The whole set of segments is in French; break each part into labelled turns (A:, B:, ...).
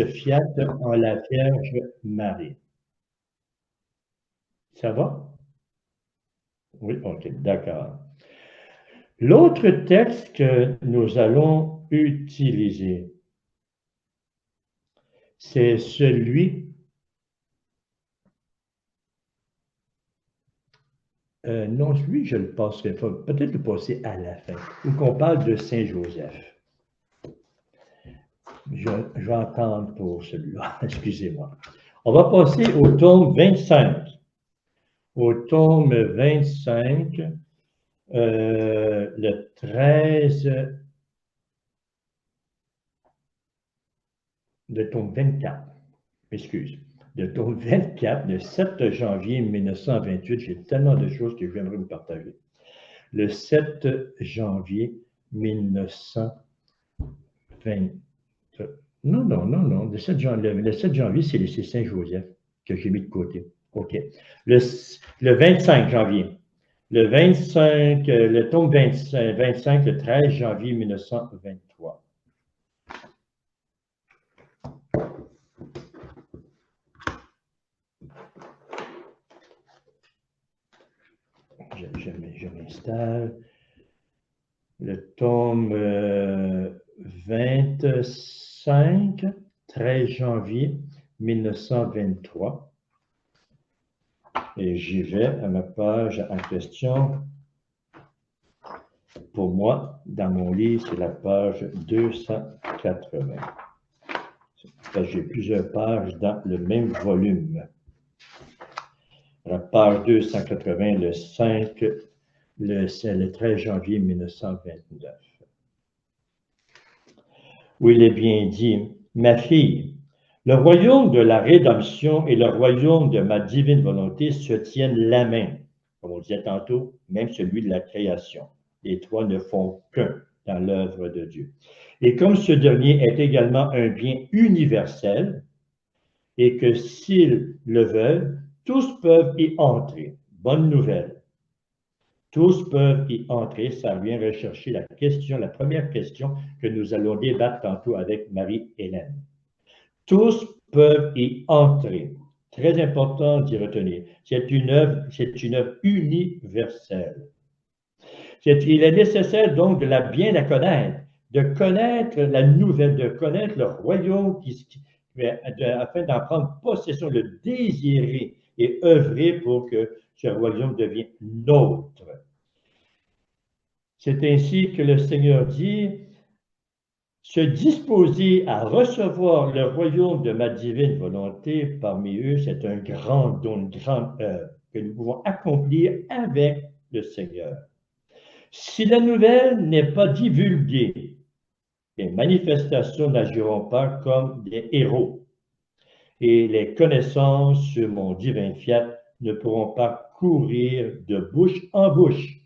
A: fiat en la Vierge Marie. Ça va? Oui, ok, d'accord. L'autre texte que nous allons utiliser, c'est celui, non, lui, je le passerai pas, peut-être le passer à la fin, où qu'on parle de Saint Joseph. Je vais attendre pour celui-là, excusez-moi. On va passer au tome 25. Au tome 25, le 13, le tome 24, excuse, le tome 24, le 7 janvier 1928, j'ai tellement de choses que j'aimerais vous partager. Le 7 janvier 1920, non, le 7 janvier, c'est Saint-Joseph que j'ai mis de côté. OK. Le 25 janvier. Le 25, le tome 25, le 13 janvier 1923. Je m'installe. Le tome 25, 13 janvier 1923. Et j'y vais à ma page en question. Pour moi, dans mon livre, c'est la page 280. J'ai plusieurs pages dans le même volume. La page 280, le 5, c'est le 13 janvier 1929. Où il est bien dit, « Ma fille, le royaume de la rédemption et le royaume de ma divine volonté se tiennent la main. » Comme on disait tantôt, même celui de la création. Les trois ne font qu'un dans l'œuvre de Dieu. Et comme ce dernier est également un bien universel, et que s'ils le veulent, tous peuvent y entrer. Bonne nouvelle. Tous peuvent y entrer. Ça vient rechercher la première question que nous allons débattre tantôt avec Marie-Hélène. Tous peuvent y entrer. Très important d'y retenir. C'est une œuvre universelle. Il est nécessaire donc de bien la connaître, de connaître la nouvelle, de connaître le royaume afin d'en prendre possession, le désirer et œuvrer pour que ce royaume devienne nôtre. C'est ainsi que le Seigneur dit, se disposer à recevoir le royaume de ma divine volonté parmi eux, c'est un grand don, une grande œuvre que nous pouvons accomplir avec le Seigneur. Si la nouvelle n'est pas divulguée, les manifestations n'agiront pas comme des héros et les connaissances sur mon divin fiat ne pourront pas courir de bouche en bouche,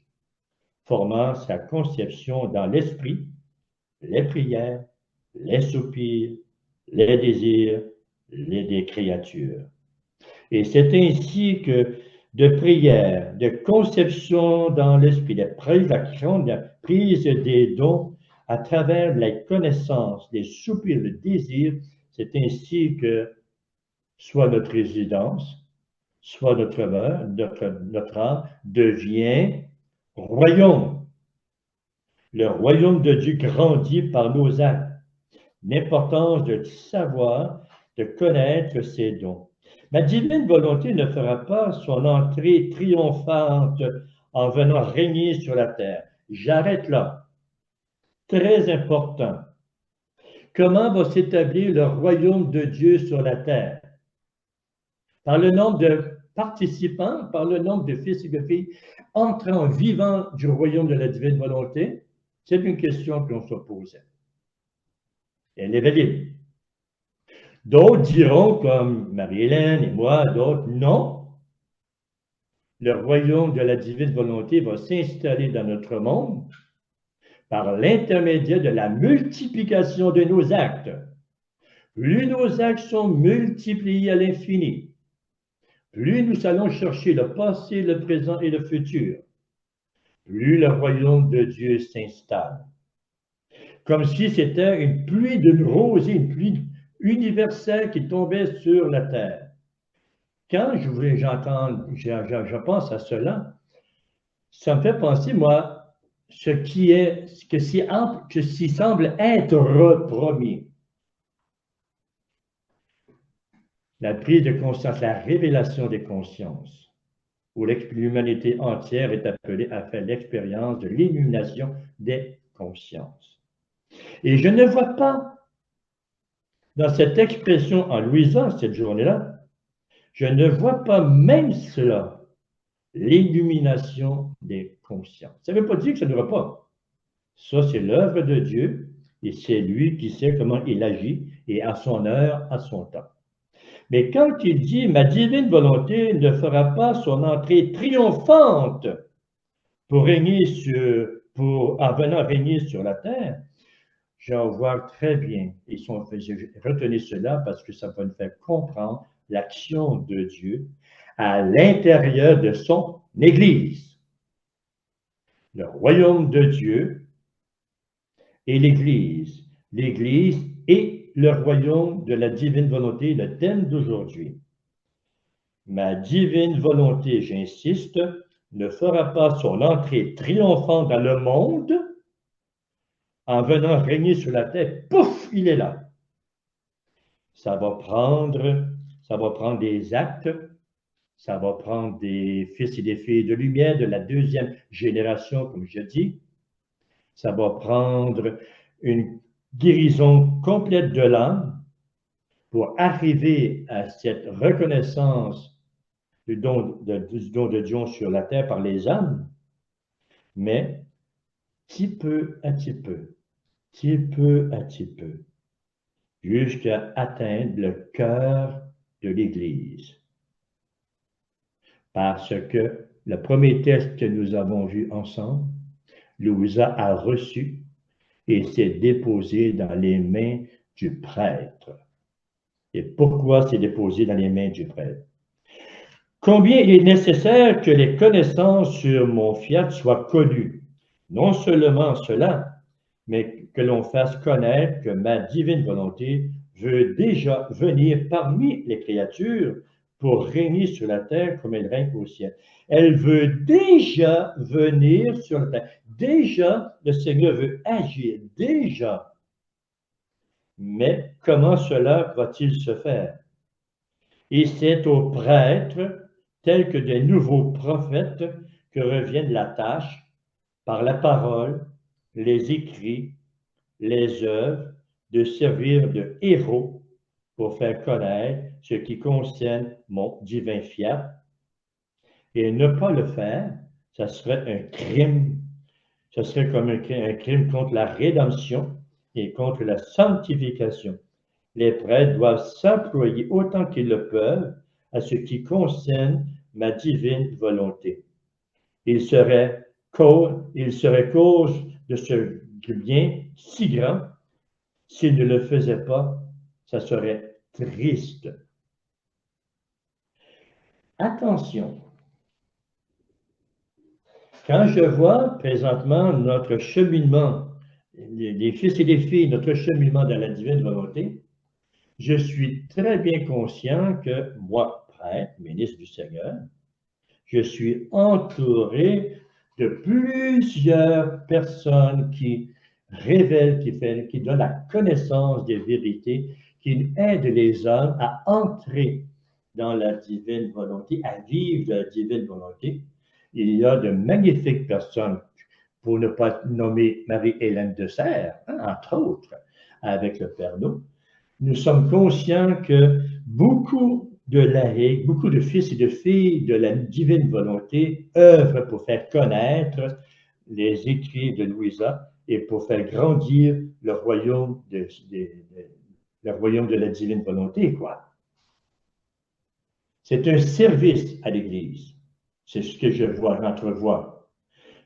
A: formant sa conception dans l'esprit, les prières, les soupirs, les désirs, des créatures. Et c'est ainsi que de prière, de conception dans l'esprit, de prise des dons à travers la connaissance, des soupirs, le désir, c'est ainsi que soit notre résidence, soit notre âme devient royaume. Le royaume de Dieu grandit par nos actes. L'importance de savoir, de connaître ses dons. Ma divine volonté ne fera pas son entrée triomphante en venant régner sur la terre. J'arrête là. Très important. Comment va s'établir le royaume de Dieu sur la terre? Par le nombre de participants, par le nombre de fils et de filles entrant vivants du royaume de la divine volonté? C'est une question que l'on se posait. Elle est valide. D'autres diront, comme Marie-Hélène et moi, d'autres, non. Le royaume de la divine volonté va s'installer dans notre monde par l'intermédiaire de la multiplication de nos actes. Plus nos actes sont multipliés à l'infini, plus nous allons chercher le passé, le présent et le futur, plus le royaume de Dieu s'installe. Comme si c'était une pluie de rosée, une pluie universel qui tombait sur la terre. Quand je pense à cela, ça me fait penser, moi, ce qui semble être promis. La prise de conscience, la révélation des consciences, où l'humanité entière est appelée à faire l'expérience de l'illumination des consciences. Et je ne vois pas dans cette expression en Louisa, cette journée-là, je ne vois pas même cela, l'illumination des consciences. Ça ne veut pas dire que ça ne va pas. Ça, c'est l'œuvre de Dieu et c'est lui qui sait comment il agit et à son heure, à son temps. Mais quand il dit « Ma divine volonté ne fera pas son entrée triomphante en venant régner sur la terre », j'en vois très bien. Et retenez cela parce que ça va nous faire comprendre l'action de Dieu à l'intérieur de son Église. Le royaume de Dieu et l'Église. L'Église et le royaume de la divine volonté, le thème d'aujourd'hui. Ma divine volonté, j'insiste, ne fera pas son entrée triomphante dans le monde en venant régner sur la terre. Pouf, il est là. Ça va prendre des actes, ça va prendre des fils et des filles de lumière de la deuxième génération, comme je dis. Ça va prendre une guérison complète de l'âme pour arriver à cette reconnaissance du don de Dieu sur la terre par les âmes, mais petit peu à petit peu, jusqu'à atteindre le cœur de l'Église. Parce que le premier test que nous avons vu ensemble, Louisa a reçu et s'est déposé dans les mains du prêtre. Et pourquoi c'est déposé dans les mains du prêtre? Combien il est nécessaire que les connaissances sur mon fiat soient connues. Non seulement cela, mais que l'on fasse connaître que ma divine volonté veut déjà venir parmi les créatures pour régner sur la terre comme elle règne au ciel. Elle veut déjà venir sur la terre. Déjà, le Seigneur veut agir. Déjà. Mais comment cela va-t-il se faire? Et c'est aux prêtres, tels que des nouveaux prophètes, que reviennent la tâche par la parole, les écrits, les œuvres, de servir de héros pour faire connaître ce qui concerne mon divin fiat. Et ne pas le faire, ça serait un crime. Ce serait comme un crime contre la rédemption et contre la sanctification. Les prêtres doivent s'employer autant qu'ils le peuvent à ce qui concerne ma divine volonté. Il serait cause de ce bien si grand. S'il ne le faisait pas, ça serait triste. Attention, quand je vois présentement notre cheminement, les fils et les filles, notre cheminement dans la divine volonté, je suis très bien conscient que moi, prêtre, ministre du Seigneur, je suis entouré de plusieurs personnes qui révèlent, qui donnent la connaissance des vérités, qui aident les hommes à entrer dans la divine volonté, à vivre la divine volonté. Il y a de magnifiques personnes, pour ne pas nommer Marie-Hélène de Serres, entre autres, avec le Père Nou. Nous sommes conscients que beaucoup de laïcs, beaucoup de fils et de filles de la divine volonté œuvrent pour faire connaître les écrits de Louisa et pour faire grandir le royaume de la divine volonté, quoi. C'est un service à l'Église. C'est ce que j'entrevois.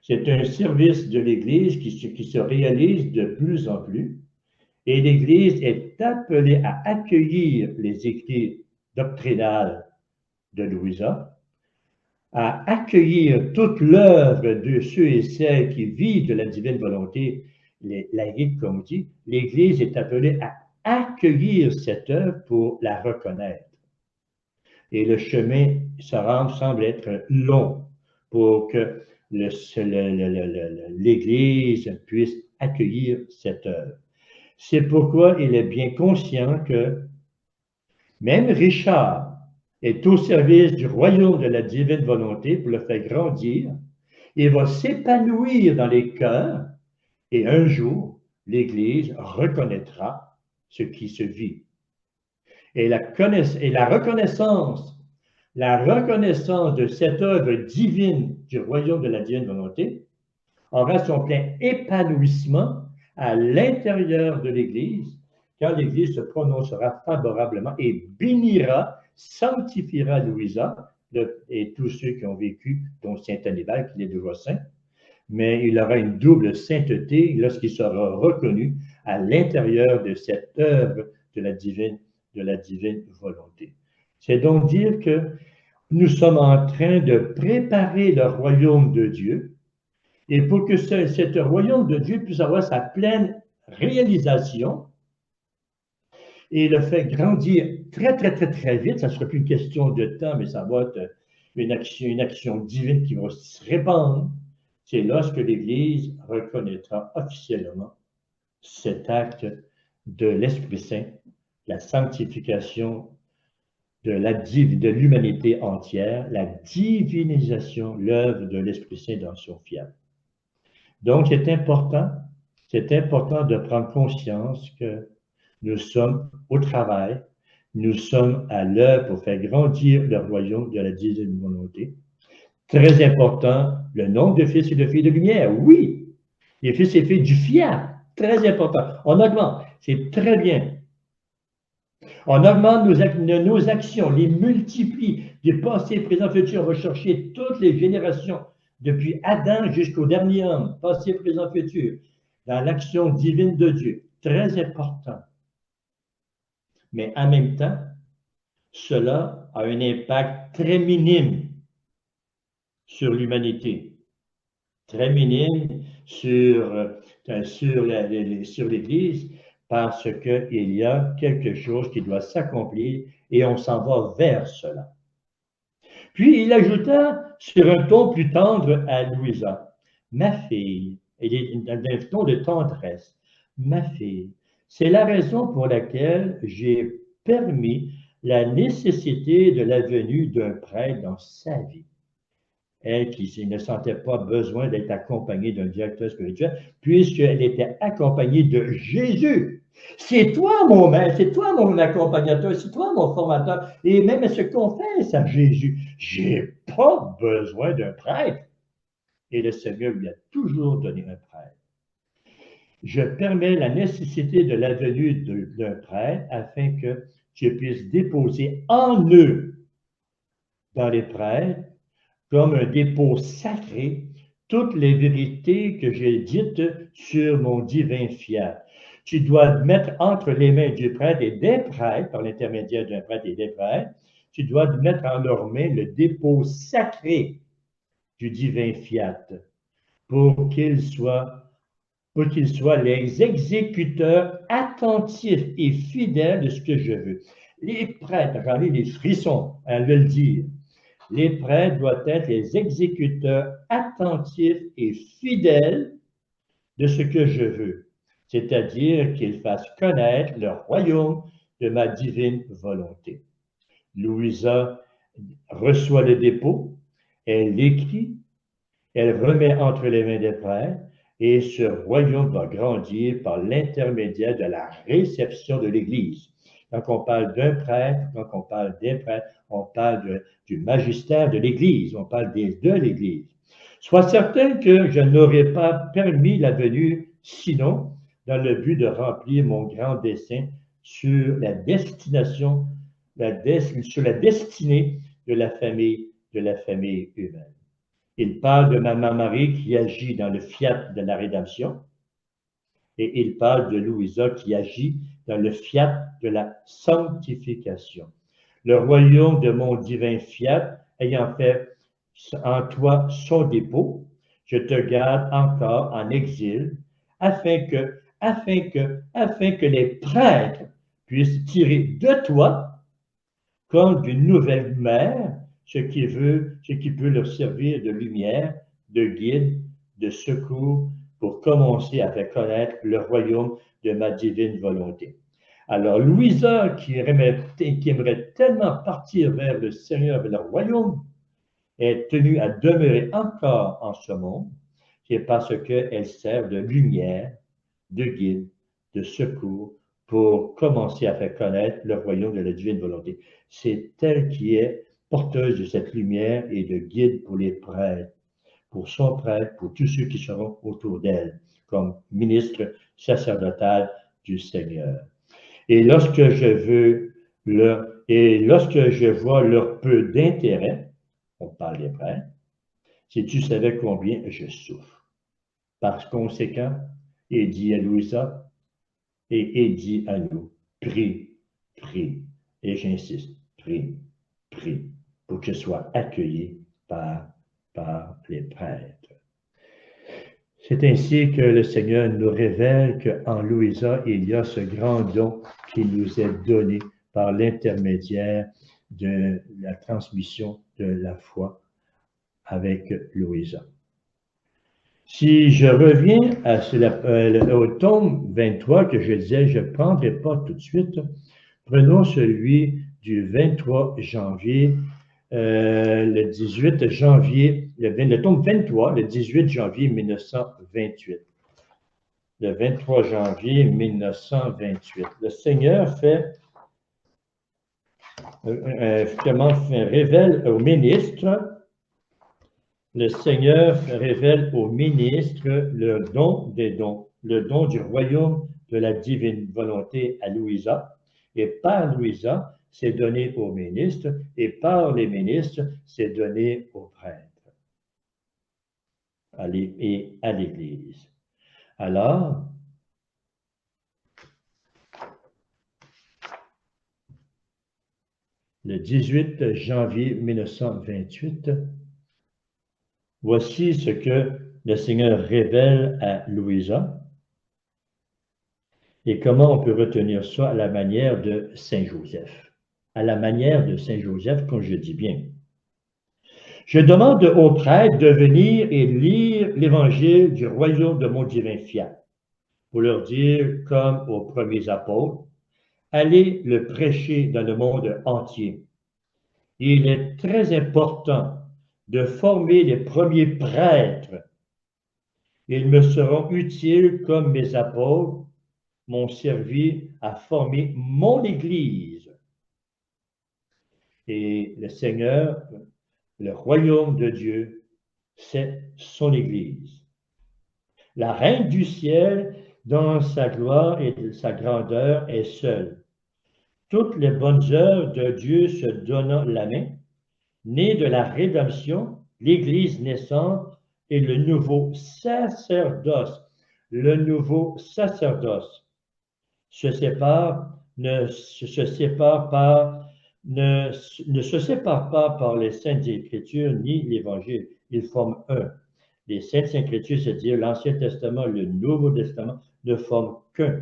A: C'est un service de l'Église qui se réalise de plus en plus. Et l'Église est appelée à accueillir les écrits doctrinales de Louisa, à accueillir toute l'œuvre de ceux et celles qui vivent de la divine volonté, les laïcs, comme on dit. L'Église est appelée à accueillir cette œuvre pour la reconnaître. Et le chemin semble être long pour que l'Église puisse accueillir cette œuvre. C'est pourquoi il est bien conscient que même Richard est au service du royaume de la divine volonté pour le faire grandir. Il va s'épanouir dans les cœurs et un jour, l'Église reconnaîtra ce qui se vit. Et la reconnaissance de cette œuvre divine du royaume de la divine volonté aura son plein épanouissement à l'intérieur de l'Église, quand l'Église se prononcera favorablement et bénira, sanctifiera Louisa et tous ceux qui ont vécu, dont Saint Annibal, qui est déjà saint, mais il aura une double sainteté lorsqu'il sera reconnu à l'intérieur de cette œuvre de la divine volonté. C'est donc dire que nous sommes en train de préparer le royaume de Dieu, et pour que ce royaume de Dieu puisse avoir sa pleine réalisation, et le fait grandir très, très, très, très vite, ça ne sera plus une question de temps, mais ça va être une action divine qui va se répandre, c'est lorsque l'Église reconnaîtra officiellement cet acte de l'Esprit Saint, la sanctification de l'humanité entière, la divinisation, l'œuvre de l'Esprit Saint dans son fiat. Donc, c'est important de prendre conscience que nous sommes au travail, nous sommes à l'œuvre pour faire grandir le royaume de la divine volonté. Très important, le nombre de fils et de filles de lumière, oui, les fils et filles du fiat, très important. On augmente, c'est très bien. On augmente nos actions, les multiplie, du passé, présent, futur. On va chercher toutes les générations, depuis Adam jusqu'au dernier homme, passé, présent, futur, dans l'action divine de Dieu. Très important. Mais en même temps, cela a un impact très minime sur l'humanité, très minime sur l'Église, parce qu'il y a quelque chose qui doit s'accomplir et on s'en va vers cela. Puis il ajouta sur un ton plus tendre à Louisa, « Ma fille », et d'un ton de tendresse, « Ma fille, c'est la raison pour laquelle j'ai permis la nécessité de la venue d'un prêtre dans sa vie. » Elle qui ne sentait pas besoin d'être accompagnée d'un directeur spirituel, puisqu'elle était accompagnée de Jésus. C'est toi mon maître, c'est toi mon accompagnateur, c'est toi mon formateur. Et même elle se confesse à Jésus. J'ai pas besoin d'un prêtre. Et le Seigneur lui a toujours donné un prêtre. Je permets la nécessité de la venue d'un prêtre afin que je puisse déposer en eux, dans les prêtres, comme un dépôt sacré, toutes les vérités que j'ai dites sur mon divin fiat. Tu dois mettre entre les mains du prêtre et des prêtres, par l'intermédiaire d'un prêtre et des prêtres, tu dois mettre en leurs mains le dépôt sacré du divin fiat, pour qu'ils soient les exécuteurs attentifs et fidèles de ce que je veux. Les prêtres, regardez les frissons à le dire. Les prêtres doivent être les exécuteurs attentifs et fidèles de ce que je veux, c'est-à-dire qu'ils fassent connaître le royaume de ma divine volonté. Louisa reçoit le dépôt, elle l'écrit, elle remet entre les mains des prêtres, et ce royaume va grandir par l'intermédiaire de la réception de l'Église. Quand on parle d'un prêtre, quand on parle des prêtres, on parle du magistère de l'Église, on parle de l'Église. Sois certain que je n'aurais pas permis la venue, sinon, dans le but de remplir mon grand dessein sur la destination, sur la destinée de la famille humaine. Il parle de Maman Marie qui agit dans le fiat de la rédemption, et il parle de Louisa qui agit dans le fiat de la sanctification. Le royaume de mon divin fiat, ayant fait en toi son dépôt, je te garde encore en exil, afin que les prêtres puisse tirer de toi, comme d'une nouvelle mère, ce qui peut leur servir de lumière, de guide, de secours pour commencer à faire connaître le royaume de ma divine volonté. Alors, Louisa, qui aimerait tellement partir vers le Seigneur, vers le royaume, est tenue à demeurer encore en ce monde, c'est parce qu'elle sert de lumière, de guide, de secours pour commencer à faire connaître le royaume de la divine volonté. C'est elle qui est porteuse de cette lumière et de guide pour les prêtres, pour son prêtre, pour tous ceux qui seront autour d'elle, comme ministre sacerdotal du Seigneur. Et lorsque lorsque je vois leur peu d'intérêt, on parle des prêtres, si tu savais combien je souffre. Par conséquent, il dit à Louisa et il dit à nous, prie, prie. Et j'insiste, prie, prie, pour que je sois accueilli par les prêtres. C'est ainsi que le Seigneur nous révèle qu'en Louisa, il y a ce grand don qui nous est donné par l'intermédiaire de la transmission de la foi avec Louisa. Si je reviens au tome 23 que je disais, je ne prendrai pas tout de suite, prenons celui du 23 janvier, le 18 janvier, le tome 23, le 18 janvier 1928. Le 23 janvier 1928. Le Seigneur révèle au ministre, le Seigneur révèle au ministre le don des dons, le don du royaume de la divine volonté à Louisa. Et par Louisa, c'est donné aux ministres, et par les ministres, c'est donné aux prêtres et à l'Église. Alors, le 18 janvier 1928, voici ce que le Seigneur révèle à Louisa et comment on peut retenir ça à la manière de Saint Joseph. À la manière de Saint Joseph, comme je dis bien. Je demande aux prêtres de venir et lire l'évangile du royaume de mon divin fiat, pour leur dire, comme aux premiers apôtres, allez le prêcher dans le monde entier. Il est très important de former les premiers prêtres. Ils me seront utiles comme mes apôtres m'ont servi à former mon Église. Et le Seigneur, le royaume de Dieu, c'est son Église. La Reine du ciel, dans sa gloire et sa grandeur, est seule. Toutes les bonnes œuvres de Dieu se donnant la main, née de la rédemption, l'Église naissante et le nouveau sacerdoce. Le nouveau sacerdoce ne se sépare pas par les Saintes Écritures ni l'Évangile. Ils forment un. Les Saintes Écritures, c'est-à-dire l'Ancien Testament, le Nouveau Testament, ne forment qu'un.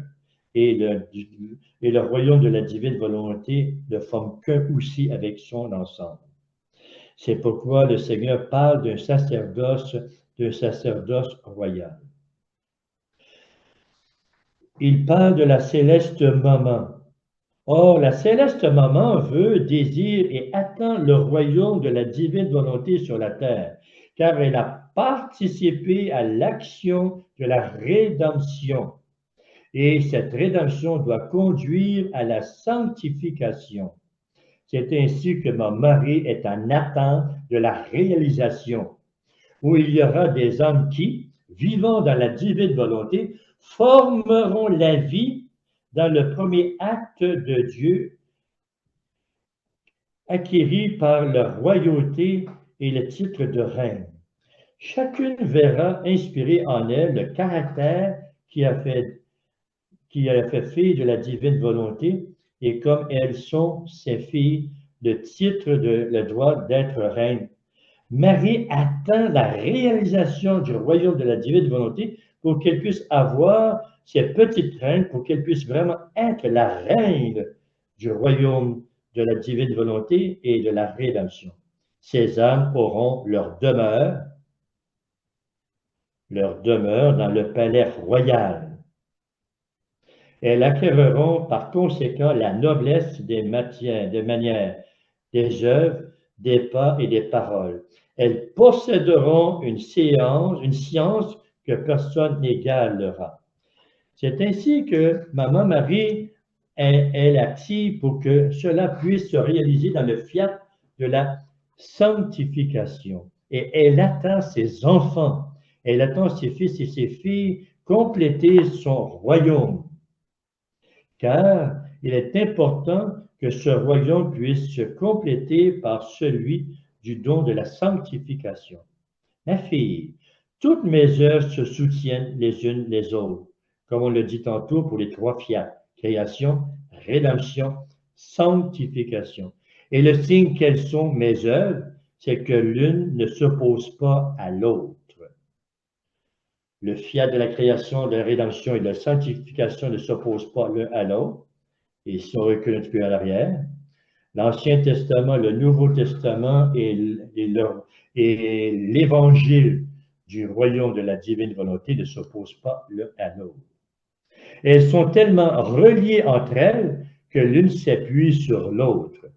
A: Et le royaume de la divine volonté ne forme qu'un aussi avec son ensemble. C'est pourquoi le Seigneur parle d'un sacerdoce royal. Il parle de la céleste maman. Or, la céleste maman veut, désire et attend le royaume de la divine volonté sur la terre, car elle a participé à l'action de la rédemption. Et cette rédemption doit conduire à la sanctification. C'est ainsi que mon mari est en attente de la réalisation, où il y aura des hommes qui, vivant dans la divine volonté, formeront la vie dans le premier acte de Dieu, acquis par la royauté et le titre de reine. Chacune verra inspirer en elle le caractère qui a fait fille de la divine volonté, et comme elles sont ses filles, le titre de le droit d'être reine. Marie attend la réalisation du royaume de la divine volonté pour qu'elle puisse avoir cette petite reine pour qu'elle puisse vraiment être la reine du royaume de la divine volonté et de la rédemption. Ces âmes auront leur demeure dans le palais royal. Elles acquerront par conséquent la noblesse des matières, des manières, des œuvres, des pas et des paroles. Elles posséderont une science que personne n'égalera. C'est ainsi que Maman Marie est active pour que cela puisse se réaliser dans le fiat de la sanctification. Et elle attend ses enfants, elle attend ses fils et ses filles compléter son royaume. Car il est important que ce royaume puisse se compléter par celui du don de la sanctification. Ma fille, toutes mes œuvres se soutiennent les unes les autres, comme on le dit tantôt pour les trois fiat, création, rédemption, sanctification. Et le signe quelles sont mes œuvres, c'est que l'une ne s'oppose pas à l'autre. Le fiat de la création, de la rédemption et de la sanctification ne s'opposent pas l'un à l'autre. Et si on recule un petit peu à l'arrière, l'Ancien Testament, le Nouveau Testament et l'Évangile du royaume de la divine volonté ne s'opposent pas l'un à l'autre. Elles sont tellement reliées entre elles que l'une s'appuie sur l'autre.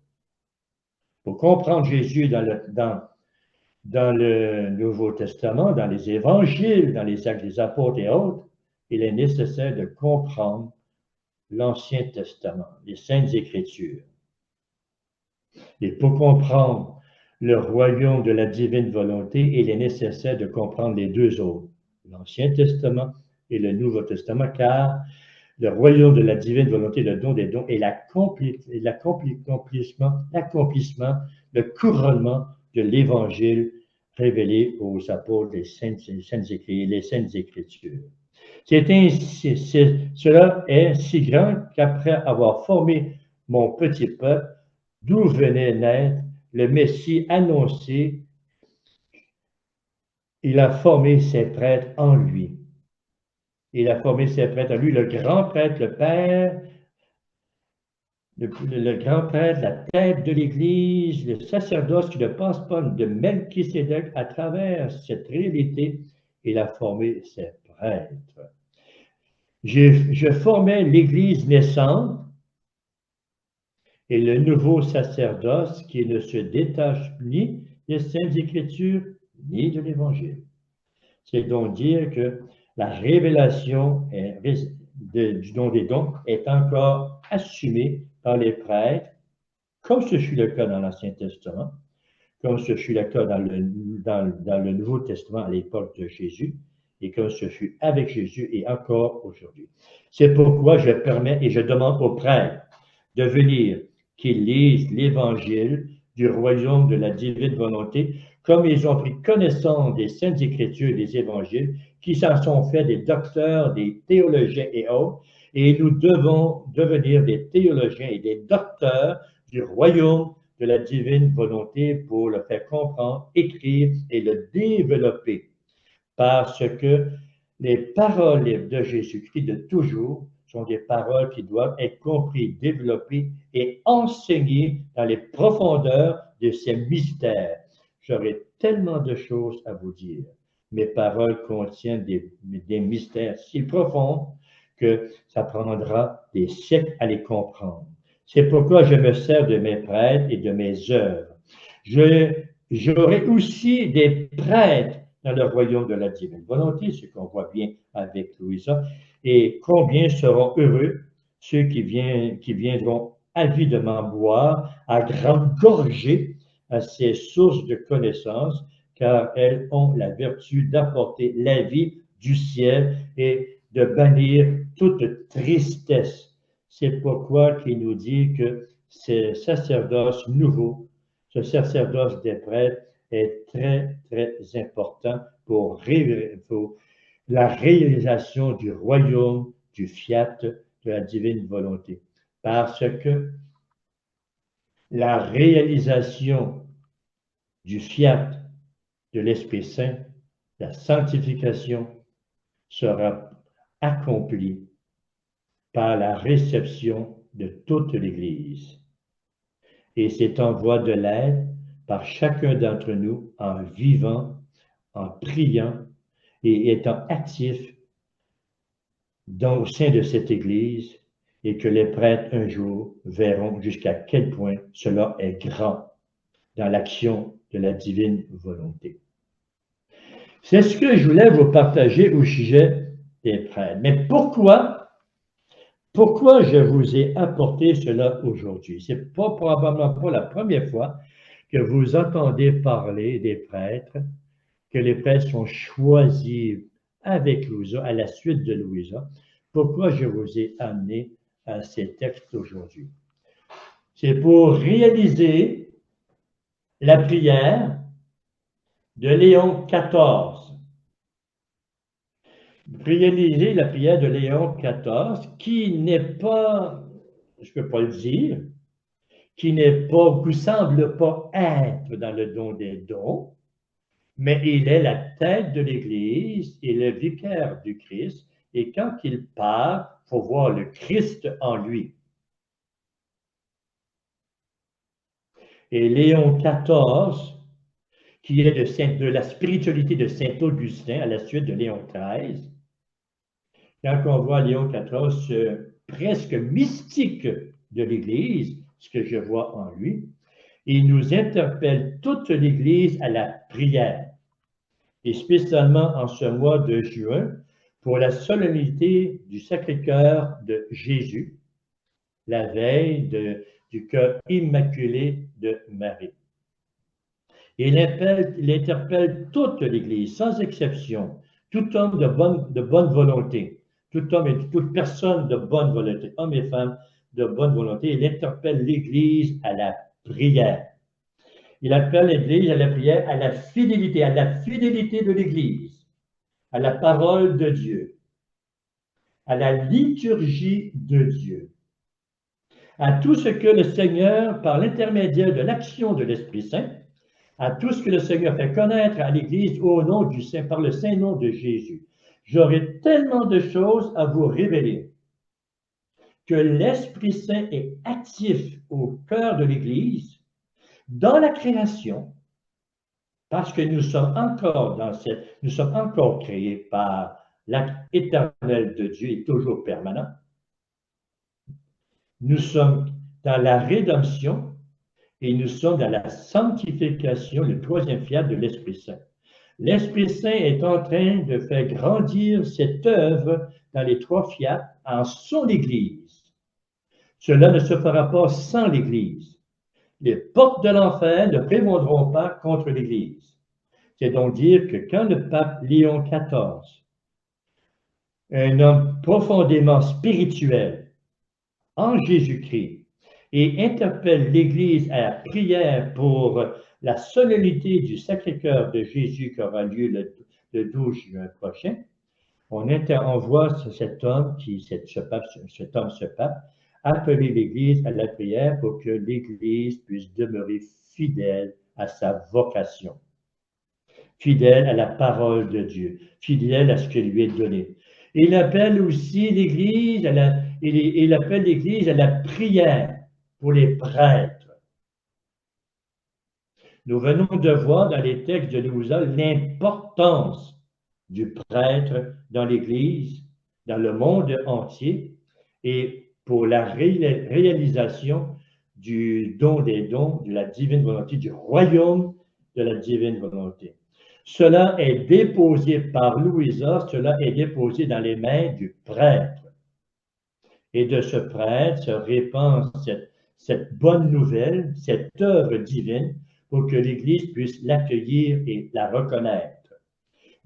A: Pour comprendre Jésus dans le Nouveau Testament, dans les Évangiles, dans les Actes des Apôtres et autres, il est nécessaire de comprendre l'Ancien Testament, les Saintes Écritures. Et pour comprendre le royaume de la divine volonté, il est nécessaire de comprendre les deux autres, l'Ancien Testament et le Nouveau Testament, car le royaume de la divine volonté, le don des dons, est l'accomplissement, le couronnement de l'Évangile révélé aux apôtres des les Saintes Écritures. Cela est si grand qu'après avoir formé mon petit peuple, d'où venait naître le Messie annoncé, il a formé ses prêtres en lui. Il a formé ses prêtres en lui, le grand prêtre, le Père, le grand prêtre, la tête de l'Église, le sacerdoce qui ne passe pas de Melchisédek à travers cette réalité, il a formé ses prêtres. Je formais l'Église naissante et le nouveau sacerdoce qui ne se détache ni des Saintes Écritures ni de l'Évangile. C'est donc dire que la révélation du don des dons est encore assumée par les prêtres, comme ce fut le cas dans l'Ancien Testament, comme ce fut le cas dans le Nouveau Testament à l'époque de Jésus, et comme ce fut avec Jésus et encore aujourd'hui. C'est pourquoi je permets et je demande aux prêtres de venir qu'ils lisent l'Évangile du royaume de la divine volonté, comme ils ont pris connaissance des Saintes Écritures et des Évangiles, qui s'en sont faits des docteurs, des théologiens et autres, et nous devons devenir des théologiens et des docteurs du royaume de la divine volonté pour le faire comprendre, écrire et le développer. Parce que les paroles de Jésus-Christ de toujours sont des paroles qui doivent être comprises, développées et enseignées dans les profondeurs de ces mystères. J'aurais tellement de choses à vous dire. Mes paroles contiennent des mystères si profonds que ça prendra des siècles à les comprendre. C'est pourquoi je me sers de mes prêtres et de mes œuvres. J'aurai aussi des prêtres dans le royaume de la divine volonté, ce qu'on voit bien avec Louisa, et combien seront heureux ceux qui viendront avidement boire à grandes gorgées à ces sources de connaissances, car elles ont la vertu d'apporter la vie du ciel et de bannir toute tristesse. C'est pourquoi il nous dit que ce sacerdoce nouveau, ce sacerdoce des prêtres, est très, très important pour la réalisation du royaume, du fiat, de la divine volonté. Parce que la réalisation du fiat de l'Esprit Saint, la sanctification, sera accompli par la réception de toute l'Église. Et c'est en voie de l'être par chacun d'entre nous en vivant, en priant et étant actif au sein de cette Église, et que les prêtres un jour verront jusqu'à quel point cela est grand dans l'action de la divine volonté. C'est ce que je voulais vous partager au sujet des prêtres. Mais pourquoi je vous ai apporté cela aujourd'hui? Ce n'est probablement pas la première fois que vous entendez parler des prêtres, que les prêtres sont choisis avec Louisa, à la suite de Louisa. Pourquoi je vous ai amené à ces textes aujourd'hui? C'est pour réaliser la prière de Léon XIV. Réaliser la prière de Léon XIV, qui n'est pas, je ne peux pas le dire, qui n'est pas, qui semble pas être dans le don des dons, mais il est la tête de l'Église et le vicaire du Christ, et quand il parle, il faut voir le Christ en lui. Et Léon XIV, qui est de la spiritualité de Saint Augustin à la suite de Léon XIII, quand on voit Léon XIV, presque mystique de l'Église, ce que je vois en lui, il nous interpelle toute l'Église à la prière, et spécialement en ce mois de juin, pour la solennité du Sacré-Cœur de Jésus, la veille du cœur immaculé de Marie. Et il interpelle toute l'Église, sans exception, tout homme de bonne volonté, tout homme et toute personne de bonne volonté, hommes et femmes de bonne volonté. Il interpelle l'Église à la prière. Il appelle l'Église à la prière, à la fidélité de l'Église, à la parole de Dieu, à la liturgie de Dieu, à tout ce que le Seigneur, par l'intermédiaire de l'action de l'Esprit Saint, à tout ce que le Seigneur fait connaître à l'Église au nom du Saint, par le saint nom de Jésus. J'aurai tellement de choses à vous révéler que l'Esprit Saint est actif au cœur de l'Église, dans la création, parce que nous sommes encore créés par l'acte éternel de Dieu et toujours permanent. Nous sommes dans la rédemption et nous sommes dans la sanctification, le troisième fiat de l'Esprit Saint. L'Esprit Saint est en train de faire grandir cette œuvre dans les trois fiats en son Église. Cela ne se fera pas sans l'Église. Les portes de l'enfer ne prévaudront pas contre l'Église. C'est donc dire que quand le pape Léon XIV, un homme profondément spirituel en Jésus-Christ, et interpelle l'Église à la prière pour la solennité du Sacré-Cœur de Jésus qui aura lieu le 12 juin prochain, on voit cet homme, ce pape, appeler l'Église à la prière pour que l'Église puisse demeurer fidèle à sa vocation, fidèle à la parole de Dieu, fidèle à ce qui lui est donné. Il appelle aussi l'Église à la prière pour les prêtres. Nous venons de voir dans les textes de Louisa l'importance du prêtre dans l'Église, dans le monde entier, et pour la réalisation du don des dons, de la divine volonté, du royaume de la divine volonté. Cela est déposé par Louisa, cela est déposé dans les mains du prêtre. Et de ce prêtre se répand cette bonne nouvelle, cette œuvre divine, pour que l'Église puisse l'accueillir et la reconnaître.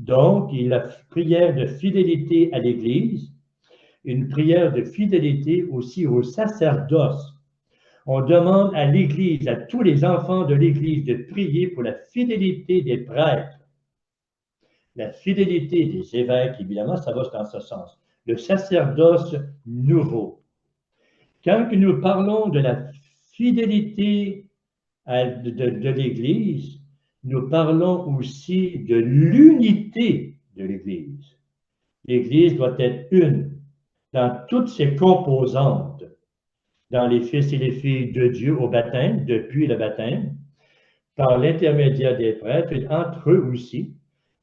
A: Donc, il y a une prière de fidélité à l'Église, une prière de fidélité aussi au sacerdoce. On demande à l'Église, à tous les enfants de l'Église, de prier pour la fidélité des prêtres, la fidélité des évêques, évidemment, ça va dans ce sens. Le sacerdoce nouveau. Quand nous parlons de la fidélité de l'Église, nous parlons aussi de l'unité de l'Église. L'Église doit être une dans toutes ses composantes, dans les fils et les filles de Dieu au baptême, depuis le baptême, par l'intermédiaire des prêtres, et entre eux aussi,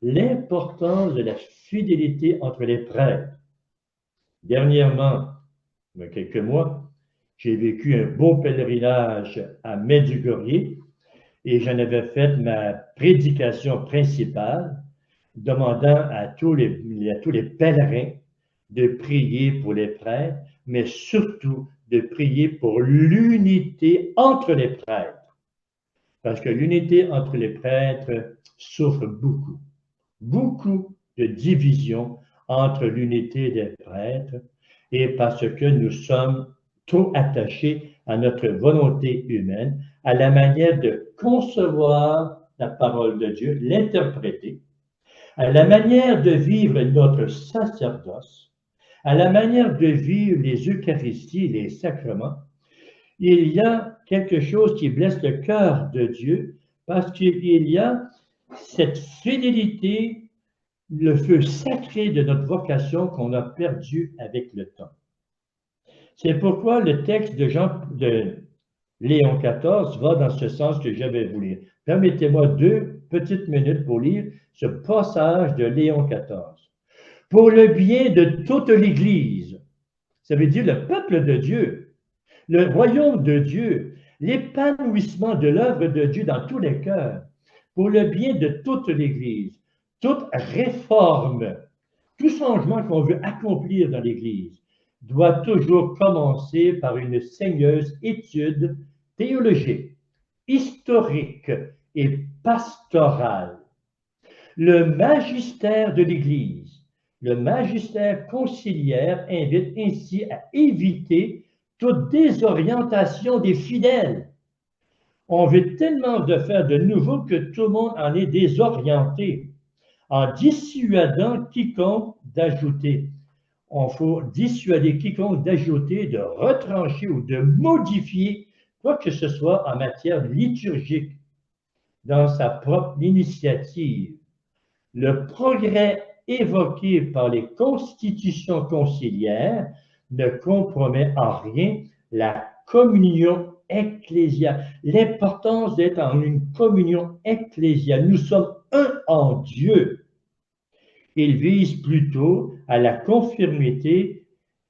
A: l'importance de la fidélité entre les prêtres. Dernièrement, il y a quelques mois, j'ai vécu un beau pèlerinage à Medjugorje et j'en avais fait ma prédication principale, demandant à tous les pèlerins de prier pour les prêtres, mais surtout de prier pour l'unité entre les prêtres. Parce que l'unité entre les prêtres souffre beaucoup, beaucoup de divisions entre l'unité des prêtres et parce que nous sommes trop attachés à notre volonté humaine, à la manière de concevoir la parole de Dieu, l'interpréter, à la manière de vivre notre sacerdoce, à la manière de vivre les Eucharisties, les sacrements. Il y a quelque chose qui blesse le cœur de Dieu parce qu'il y a cette fidélité, le feu sacré de notre vocation qu'on a perdu avec le temps. C'est pourquoi le texte de Léon XIV va dans ce sens que j'avais voulu. Permettez-moi 2 petites minutes pour lire ce passage de Léon XIV. Pour le bien de toute l'Église, ça veut dire le peuple de Dieu, le royaume de Dieu, l'épanouissement de l'œuvre de Dieu dans tous les cœurs, pour le bien de toute l'Église, toute réforme, tout changement qu'on veut accomplir dans l'Église doit toujours commencer par une sérieuse étude théologique, historique et pastorale. Le magistère de l'Église, le magistère conciliaire invite ainsi à éviter toute désorientation des fidèles. On veut tellement de faire de nouveau que tout le monde en est désorienté, en dissuadant quiconque d'ajouter. On faut dissuader quiconque d'ajouter, de retrancher ou de modifier quoi que ce soit en matière liturgique dans sa propre initiative. Le progrès évoqué par les constitutions conciliaires ne compromet en rien la communion ecclésiale, l'importance d'être en une communion ecclésiale. Nous sommes un en Dieu. Il vise plutôt à la conformité,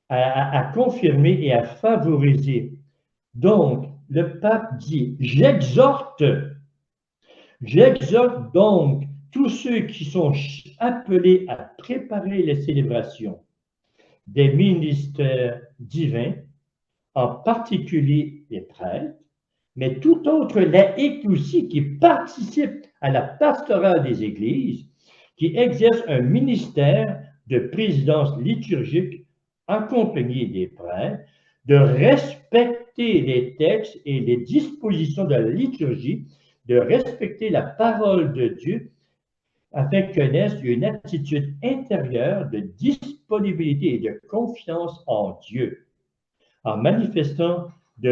A: à confirmer et à favoriser. Donc, le pape dit, j'exhorte donc tous ceux qui sont appelés à préparer les célébrations des ministères divins, en particulier les prêtres, mais tout autre laïc aussi qui participe à la pastorale des églises, qui exerce un ministère de présidence liturgique accompagné des prêtres, de respecter les textes et les dispositions de la liturgie, de respecter la parole de Dieu, afin qu'ils naisse une attitude intérieure de disponibilité et de confiance en Dieu, en manifestant de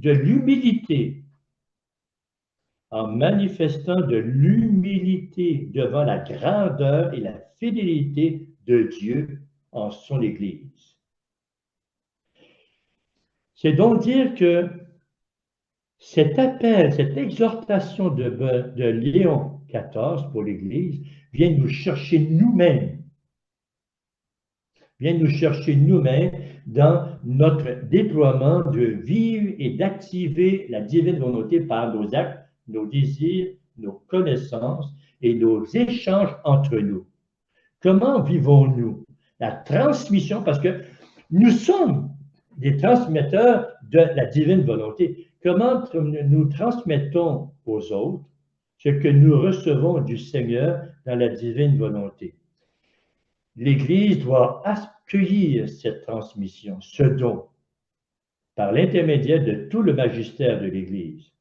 A: l'humilité, en manifestant de l'humilité devant la grandeur et la fidélité de Dieu en son Église. C'est donc dire que cet appel, cette exhortation de Léon XIV pour l'Église vient nous chercher nous-mêmes, dans notre déploiement de vivre et d'activer la divine volonté par nos actes, nos désirs, nos connaissances et nos échanges entre nous. Comment vivons-nous? La transmission, parce que nous sommes des transmetteurs de la divine volonté. Comment nous transmettons aux autres ce que nous recevons du Seigneur dans la divine volonté? L'Église doit accueillir cette transmission, ce don, par l'intermédiaire de tout le magistère de l'Église.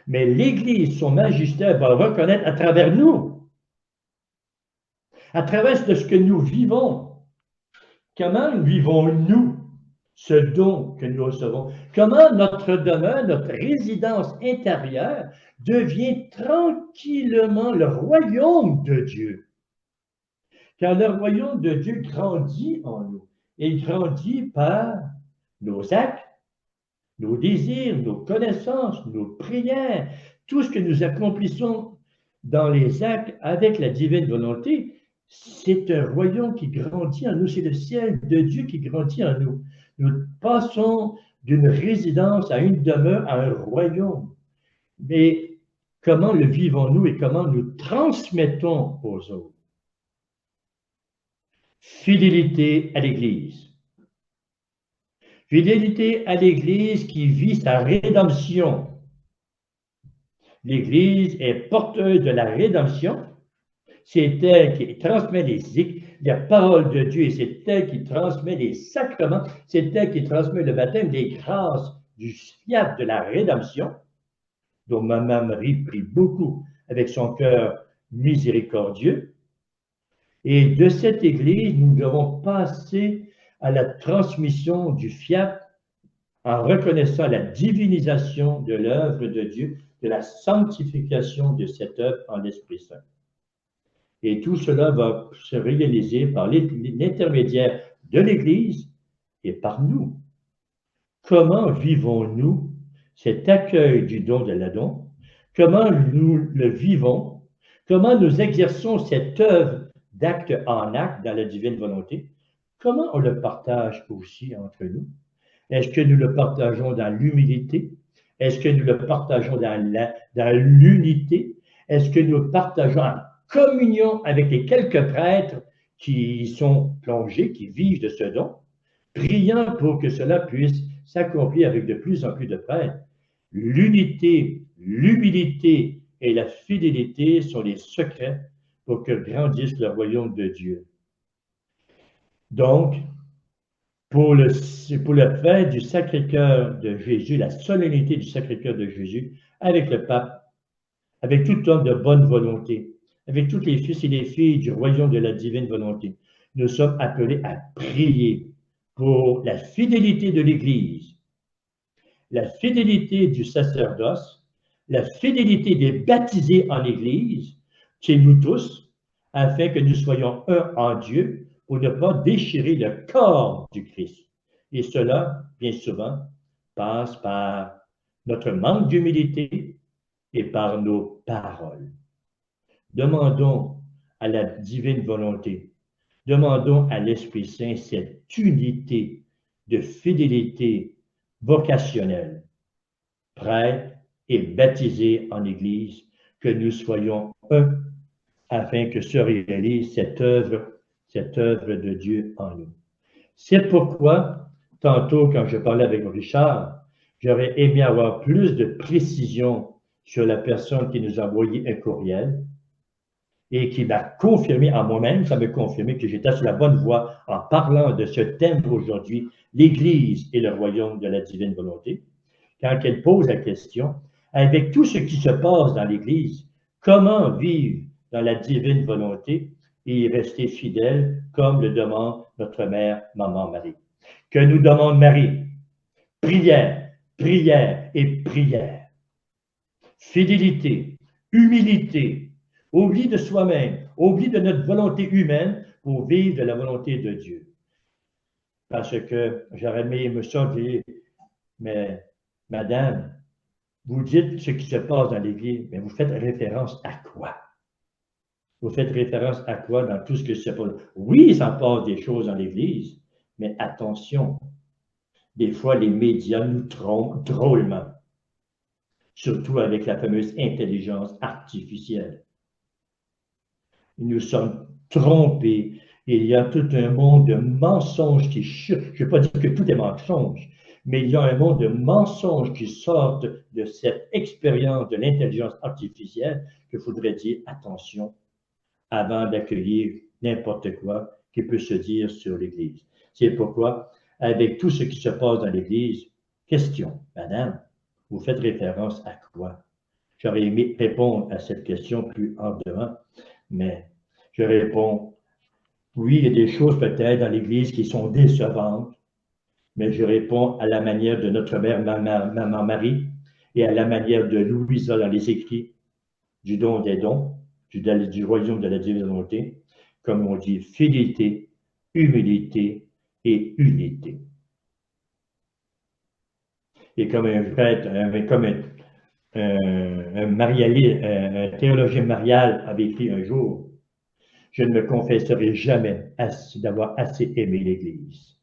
A: Mais l'Église, son magistère, va reconnaître à travers nous, à travers de ce que nous vivons. Comment vivons-nous ce don que nous recevons? Comment notre demeure, notre résidence intérieure devient tranquillement le royaume de Dieu? car le royaume de Dieu grandit en nous. Il grandit par nos actes, nos désirs, nos connaissances, nos prières, tout ce que nous accomplissons dans les actes avec la divine volonté, c'est un royaume qui grandit en nous, c'est le ciel de Dieu qui grandit en nous. Nous passons d'une résidence à une demeure, à un royaume. Mais comment le vivons-nous et comment nous transmettons aux autres? Fidélité à l'Église. Fidélité à l'Église qui vit sa rédemption. L'Église est porteuse de la rédemption. C'est elle qui transmet la parole de Dieu et c'est elle qui transmet les sacrements. C'est elle qui transmet le baptême des grâces du fiat de la rédemption, dont Maman Marie prie beaucoup avec son cœur miséricordieux. Et de cette Église, nous devons passer à la transmission du fiat en reconnaissant la divinisation de l'œuvre de Dieu, de la sanctification de cette œuvre en l'Esprit Saint. Et tout cela va se réaliser par l'intermédiaire de l'Église et par nous. Comment vivons-nous cet accueil du don de la don? Comment nous le vivons? Comment nous exerçons cette œuvre d'acte en acte dans la divine volonté? Comment on le partage aussi entre nous? Est-ce que nous le partageons dans l'humilité? Est-ce que nous le partageons dans l'unité? Est-ce que nous le partageons en communion avec les quelques prêtres qui sont plongés, qui vivent de ce don, priant pour que cela puisse s'accomplir avec de plus en plus de prêtres? L'unité, l'humilité et la fidélité sont les secrets pour que grandisse le royaume de Dieu. Donc, pour le fête du Sacré-Cœur de Jésus, la solennité du Sacré-Cœur de Jésus, avec le pape, avec tout homme de bonne volonté, avec tous les fils et les filles du royaume de la divine volonté, nous sommes appelés à prier pour la fidélité de l'Église, la fidélité du sacerdoce, la fidélité des baptisés en Église, chez nous tous, afin que nous soyons un en Dieu, pour ne pas déchirer le corps du Christ. Et cela, bien souvent, passe par notre manque d'humilité et par nos paroles. Demandons à la divine volonté, demandons à l'Esprit Saint cette unité de fidélité vocationnelle, prêtres et baptisés en Église, que nous soyons un afin que se réalise cette œuvre de Dieu en nous. C'est pourquoi, tantôt, quand je parlais avec Richard, j'aurais aimé avoir plus de précision sur la personne qui nous a envoyé un courriel et qui m'a confirmé en moi-même, ça m'a confirmé que j'étais sur la bonne voie en parlant de ce thème aujourd'hui, l'Église et le royaume de la divine volonté. Quand elle pose la question, avec tout ce qui se passe dans l'Église, comment vivre dans la divine volonté et y rester fidèle, comme le demande notre mère, Maman Marie. Que nous demande Marie? Prière, prière et prière. Fidélité, humilité, oubli de soi-même, oubli de notre volonté humaine pour vivre de la volonté de Dieu. Parce que j'aurais aimé me sentir, mais madame, vous dites ce qui se passe dans l'Église, mais vous faites référence à quoi? Vous faites référence à quoi dans tout ce que se passe? Oui, il s'en passe des choses dans l'Église, mais attention, des fois les médias nous trompent drôlement, surtout avec la fameuse intelligence artificielle. Nous sommes trompés. Il y a tout un monde de mensonges qui... Je ne veux pas dire que tout est mensonge, mais il y a un monde de mensonges qui sortent de cette expérience de l'intelligence artificielle qu'il faudrait dire attention avant d'accueillir n'importe quoi qui peut se dire sur l'Église. C'est pourquoi, avec tout ce qui se passe dans l'Église, question, madame, vous faites référence à quoi? J'aurais aimé répondre à cette question plus ardemment, mais je réponds, oui, il y a des choses peut-être dans l'Église qui sont décevantes, mais je réponds à la manière de notre mère, Maman Marie, et à la manière de Louisa dans les écrits du don des dons, du royaume de la divine volonté, comme on dit, fidélité, humilité et unité. Et comme un théologien marial avait écrit un jour, je ne me confesserai jamais d'avoir assez aimé l'Église.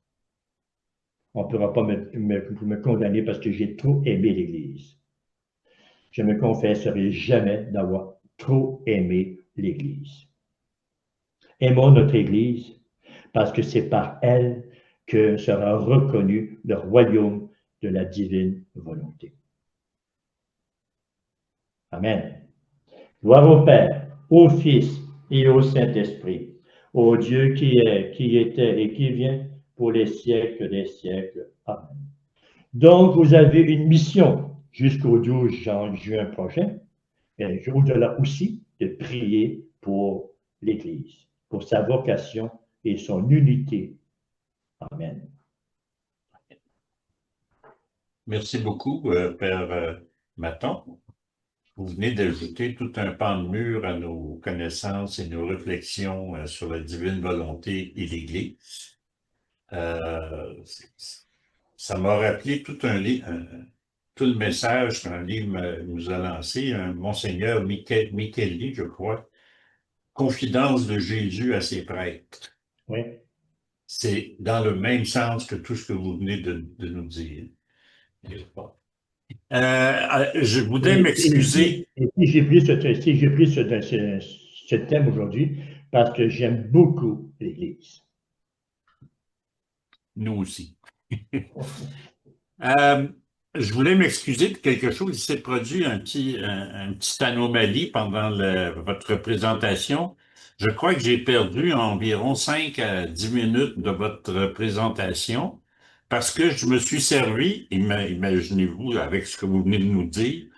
A: On ne pourra pas me condamner parce que j'ai trop aimé l'Église. Je ne me confesserai jamais d'avoir trop aimé l'Église. Aimons notre Église parce que c'est par elle que sera reconnu le royaume de la divine volonté. Amen. Gloire au Père, au Fils et au Saint-Esprit, au Dieu qui est, qui était et qui vient pour les siècles des siècles. Amen. Donc, vous avez une mission jusqu'au 12 juin prochain, et au-delà aussi de prier pour l'Église, pour sa vocation et son unité. Amen.
B: Merci beaucoup, Père Maton. Vous venez d'ajouter tout un pan de mur à nos connaissances et nos réflexions sur la divine volonté et l'Église. Ça m'a rappelé tout tout le message qu'un livre nous a lancé, un Monseigneur Micheli, je crois, Confidence de Jésus à ses prêtres.
A: Oui.
B: C'est dans le même sens que tout ce que vous venez de nous dire. Je voudrais m'excuser.
A: Et si j'ai pris ce thème aujourd'hui, parce que j'aime beaucoup l'Église.
B: Nous aussi. Je voulais m'excuser de quelque chose. Il s'est produit une petite anomalie pendant votre présentation. Je crois que j'ai perdu environ 5 à 10 minutes de votre présentation parce que je me suis servi, imaginez-vous, avec ce que vous venez de nous dire,